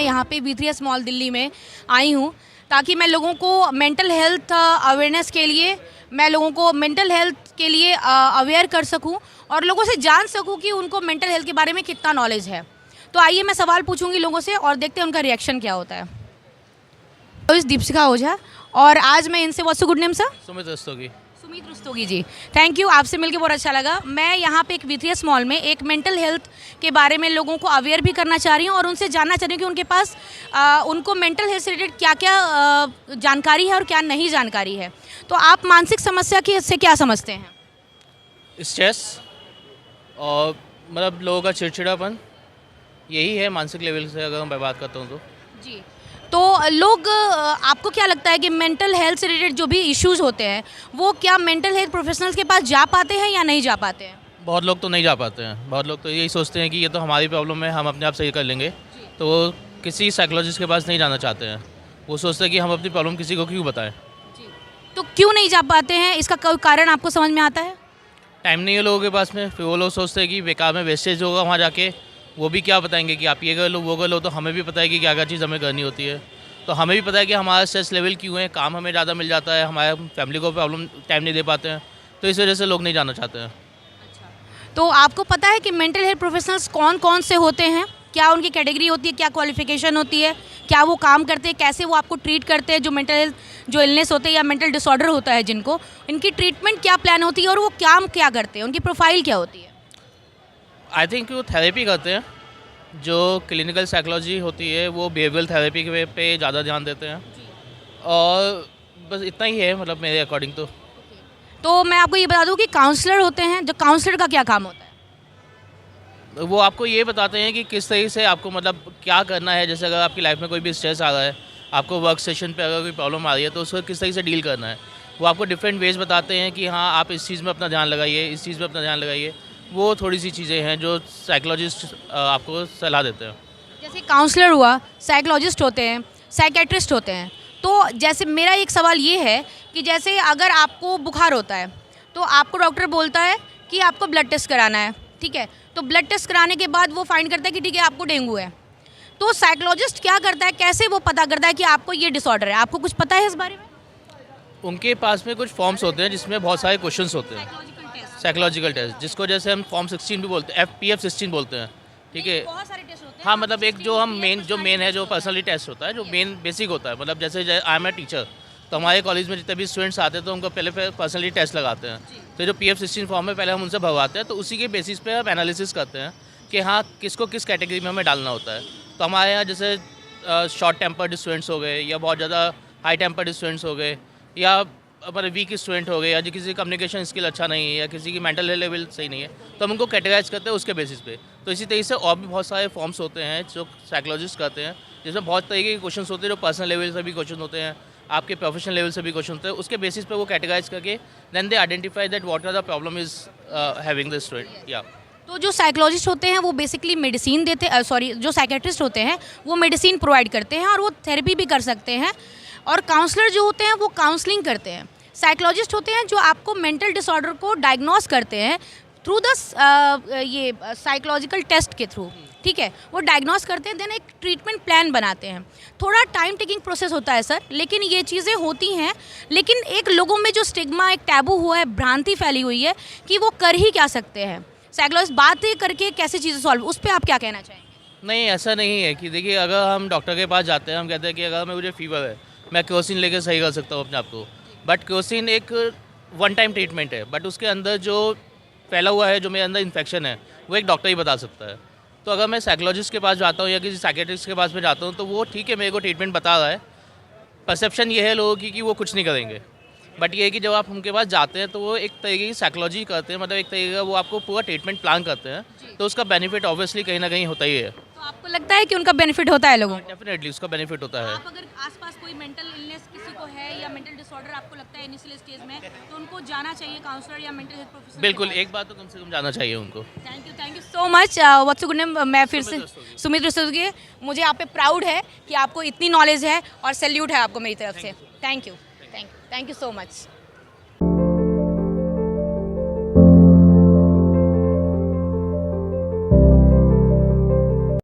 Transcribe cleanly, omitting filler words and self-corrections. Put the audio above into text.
यहाँ पे V3S mall Delhi में आई हूँ ताकि मैं लोगों को मेंटल हेल्थ अवेयरनेस के लिए अवेयर कर सकूँ और लोगों से जान सकूँ कि उनको मेंटल हेल्थ के बारे में कितना नॉलेज है। तो आइए मैं सवाल पूछूंगी लोगों से और देखते हैं उनका रिएक्शन क्या होता है। तो इस दीपिका ओझा और आज मैं इनसे what's good name sir? Sumit Rastogi. Sumit Rastogi ji, thank you, आपसे मिलकर बहुत अच्छा लगा। मैं यहाँ पे एक V3S मॉल में एक मेंटल हेल्थ के बारे में लोगों को अवेयर भी करना चाह रही हूँ और उनसे जानना चाह रही हूँ कि उनके पास उनको मेंटल हेल्थ से रिलेटेड क्या क्या जानकारी है और क्या नहीं जानकारी है। तो आप मानसिक समस्या की इससे क्या समझते हैं? स्ट्रेस और मतलब लोगों का चिड़चिड़ापन, यही है मानसिक लेवल से अगर मैं बात करता हूँ तो जी। तो लोग आपको क्या लगता है कि मेंटल हेल्थ से रिलेटेड जो भी इश्यूज होते हैं वो क्या मेंटल हेल्थ प्रोफेशनल्स के पास जा पाते हैं या नहीं जा पाते हैं? बहुत लोग तो नहीं जा पाते हैं। बहुत लोग तो यही सोचते हैं कि ये तो हमारी प्रॉब्लम है, हम अपने आप सही कर लेंगे। तो वो किसी साइकोलॉजिस्ट के पास नहीं जाना चाहते हैं। वो सोचते हैं कि हम अपनी प्रॉब्लम किसी को क्यों बताएं। तो क्यों नहीं जा पाते हैं, इसका कोई कारण आपको समझ में आता है? टाइम नहीं है लोगों के पास में। फिर वो लोग सोचते हैं कि बेकार में वेस्टेज होगा वहाँ जाके। वो भी क्या बताएंगे कि आप ये कर लो वो कर लो। तो हमें भी पता है कि क्या क्या चीज़ हमें करनी होती है। तो हमें भी पता है कि हमारा स्ट्रेस लेवल क्यों है, काम हमें ज़्यादा मिल जाता है, हमारे फैमिली को प्रॉब्लम टाइम नहीं दे पाते हैं। तो इस वजह से लोग नहीं जाना चाहते हैं। तो आपको पता है कि मेंटल हेल्थ प्रोफेशनल्स कौन कौन से होते हैं, क्या उनकी कैटेगरी होती है, क्या क्वालिफिकेशन होती है, क्या वो काम करते हैं, कैसे वो आपको ट्रीट करते हैं, जो मेंटल हेल्थ जो इलनेस होते हैं या मेंटल डिसऑर्डर होता है जिनको, इनकी ट्रीटमेंट क्या प्लान होती है और वो काम क्या करते हैं, उनकी प्रोफाइल क्या होती है? आई थिंक वो थेरेपी करते हैं। जो क्लिनिकल साइकोलॉजी होती है वो बिहेवियरल थेरेपी पे ज़्यादा ध्यान देते हैं। और बस इतना ही है मतलब मेरे अकॉर्डिंग तो मैं आपको ये बता दूं कि काउंसलर होते हैं, जो काउंसलर का क्या काम होता है? वो आपको ये बताते हैं कि किस तरीके से आपको मतलब क्या करना है। जैसे अगर आपकी लाइफ में कोई भी स्ट्रेस आ रहा है, आपको वर्क सेशन पे अगर कोई प्रॉब्लम आ रही है तो उसको किस तरीके से डील करना है। वो आपको डिफरेंट वेज बताते हैं कि हाँ आप इस चीज़ में अपना ध्यान लगाइए, इस चीज़ में अपना ध्यान लगाइए। वो थोड़ी सी चीज़ें हैं जो साइकोलॉजिस्ट आपको सलाह देते हैं। जैसे काउंसलर हुआ, साइकोलॉजिस्ट होते हैं, साइकेट्रिस्ट होते हैं। तो जैसे मेरा एक सवाल ये है कि जैसे अगर आपको बुखार होता है तो आपको डॉक्टर बोलता है कि आपको ब्लड टेस्ट कराना है, ठीक है? तो ब्लड टेस्ट कराने के बाद वो फाइंड करता है कि ठीक है आपको डेंगू है। तो साइकोलॉजिस्ट क्या करता है, कैसे वो पता करता है कि आपको ये डिसऑर्डर है? आपको कुछ पता है इस बारे में? उनके पास में कुछ फॉर्म्स होते हैं जिसमें बहुत सारे क्वेश्चंस होते हैं, साइकोलॉजिकल टेस्ट, जिसको जैसे हम फॉर्म 16 भी बोलते हैं, PF16 बोलते हैं, ठीक है? बहुत सारे टेस्ट होते हैं। हाँ मतलब एक जो हम मेन है, जो पर्सनली टेस्ट होता है, जो मेन बेसिक होता है। मतलब जैसे आई एम ए टीचर, तो हमारे कॉलेज में जितने भी स्टूडेंट्स आते हैं तो उनको पहले पर्सनली टेस्ट लगाते हैं। तो जो PF16 फॉर्म है पहले हम उनसे भरवाते हैं। तो उसी के बेसिस पे हम एनालिसिस करते हैं कि हाँ किसको किस कैटेगरी में हमें डालना होता है। तो हमारे यहाँ जैसे शॉर्ट टेम्पर्ड स्टूडेंट्स हो गए, या बहुत ज़्यादा हाई टेम्पर्ड स्टूडेंट्स हो गए, या हमारे वीक स्टूडेंट हो गए, या जो किसी कम्युनिकेशन स्किल अच्छा नहीं है, या किसी की मेंटल लेवल सही नहीं है, तो हम उनको कैटेगराइज करते हैं उसके बेसिस पे। तो इसी तरीके से और भी बहुत सारे फॉर्म्स होते हैं जो साइकोलॉजिस्ट करते हैं, जिसमें बहुत तरीके के क्वेश्चन होते हैं। जो पर्सनल लेवल से भी क्वेश्चन होते हैं, आपके प्रोफेशनल लेवल से भी क्वेश्चन होते हैं। उसके बेसिस पे वो कैटेगराइज करके then they identify that what are the problem is having the student. या तो जो साइकोलॉजिस्ट होते हैं वो बेसिकली मेडिसिन देते हैं, जो साइकेट्रिस्ट होते हैं वो मेडिसिन प्रोवाइड करते हैं और वो थेरेपी भी कर सकते हैं। और काउंसलर जो होते हैं वो काउंसलिंग करते हैं। साइकोलॉजिस्ट होते हैं जो आपको मेंटल डिसऑर्डर को डायग्नोस करते हैं थ्रू द ये साइकोलॉजिकल टेस्ट के थ्रू, ठीक है? वो डायग्नोस करते हैं, देन एक ट्रीटमेंट प्लान बनाते हैं। थोड़ा टाइम टेकिंग प्रोसेस होता है सर, लेकिन ये चीज़ें होती हैं। लेकिन एक लोगों में जो स्टिग्मा, एक टैबू हुआ है, भ्रांति फैली हुई है कि वो कर ही क्या सकते हैं, साइकोलॉजिस्ट बातें करके कैसे चीज़ें सॉल्व, उस पर आप क्या कहना चाहेंगे? नहीं, ऐसा नहीं है कि देखिए अगर हम डॉक्टर के पास जाते हैं, हम कहते हैं कि अगर मुझे फीवर है मैं क्रोसिन लेकर सही कर सकता हूँ अपने आप को। बट क्रोसिन एक वन टाइम ट्रीटमेंट है, बट उसके अंदर जो फैला हुआ है, जो मेरे अंदर इन्फेक्शन है, वो एक डॉक्टर ही बता सकता है। तो अगर मैं साइकोलॉजिस्ट के पास जाता हूँ या किसी साइकेट्रिस्ट के पास में जाता हूँ तो वो ठीक है मेरे को ट्रीटमेंट बता रहा है। परसेप्शन ये है लोगों की कि वो कुछ नहीं करेंगे, बट ये है कि जब आप उनके पास जाते हैं तो वो एक तरीके की साइकोलॉजी करते हैं, मतलब एक तरीके का वो आपको पूरा ट्रीटमेंट प्लान करते हैं। तो उसका बेनिफिट ऑब्वियसली कहीं ना कहीं होता ही है। तो आपको लगता है कि उनका बेनिफिट होता है लोगों को? डेफिनेटली उसका बेनिफिट होता है। आप अगर आसपास कोई मेंटल इलनेस किसी को है या मेंटल डिसऑर्डर आपको लगता है इनिशियल स्टेज में, तो उनको जाना चाहिए काउंसलर या मेंटल हेल्थ प्रोफेशनल? बिल्कुल, एक बात तो कम से कम जाना चाहिए उनको। Thank you so much. What's good name? मैं फिर से सुमित रस्तोगी। मुझे आप पे प्राउड है कि आपको इतनी नॉलेज है और सैल्यूट है आपको मेरी तरफ से। Thank you so much.